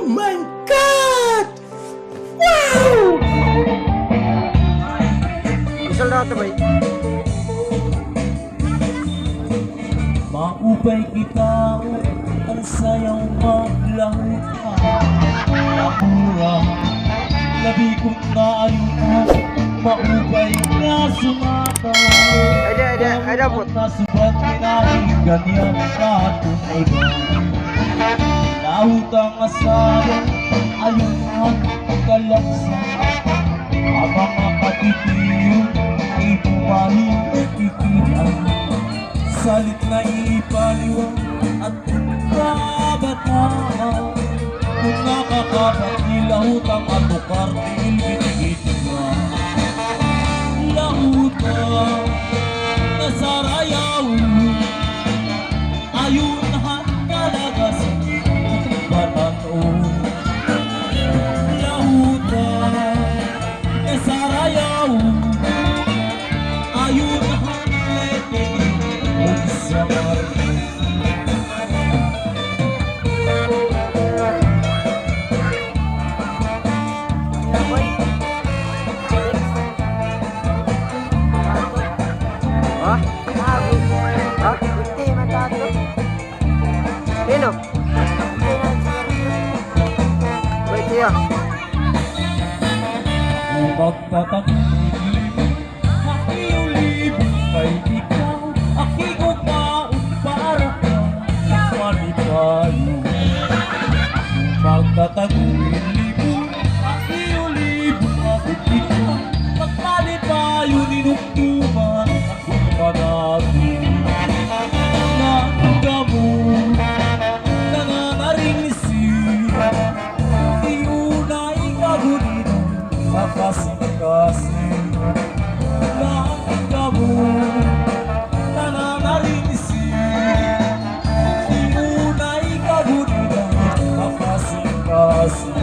my God! Wow! Isang na ito ba? Maupay kita, ang sayang maglaro ka. Nakura, labi kong naayunan, maupay na sumata. Ada po. Nasubat pinahing ganyan sa tunay ba? Lahutang asawa, ayunan kalaksa. Habang makatitiyo, ipumahin ikikihan. Salit na ipaliwan at kabataan. Kung nakakapat nilahutang at tukar, tinilbit-bit ka. Lahutang nasarayaw, ayunahan talaga sa batato. Lahutang nasarayaw, ayunahan leting magsamar. Sino? Wait siya. Magtatagilid, makiulibin kay ikaw, akiko pa para ka ng malipayo. Magtatagilid, makiulibin at ikaw, magmalipayo ninuktuman ang panagin. Nanggamu, nangangaringisi, iunay kagunito, makasing-kasing. Nanggamu, nangangaringisi, iunay kagunito, makasing-kasing.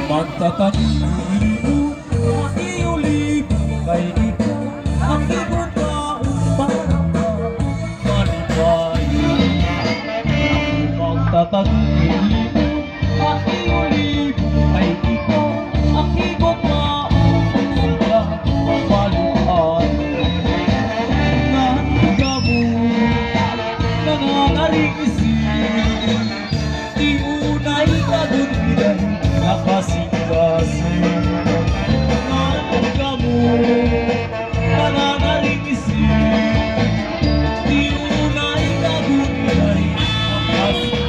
Magtatagilid, makiulibin kay ikaw, akiko taong para ka malipayo. Magtatagilid, makiulibin kay ikaw, akiko taong para malipayo. Nanggamu, nangangaringisi, iunay kagunbiday, nakasing-kasing. Nanggamu, nangangaringisi, iunay kagunbiday, nakasing-kasing.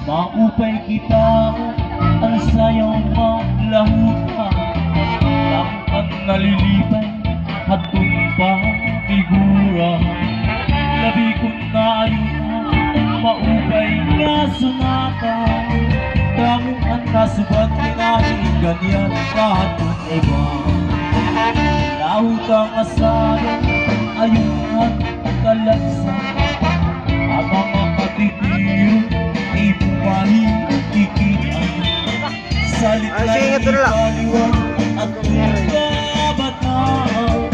Maupay kita, ang sayaw maglahot ka. Langkat nalilipay, hatun pa figura. Labi kong naayunan, maupay nga sunata. Damuhan nasubat pinahing ganyan kahatun iba. Lahutang asawa, ayunan kalaksa. Habang makatitiyo, ipumahin ikikihan. Salit na ipaliwan at kabataan.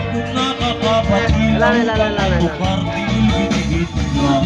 Kung nakakapat nilang ang tukar, tinilbit-bit ka.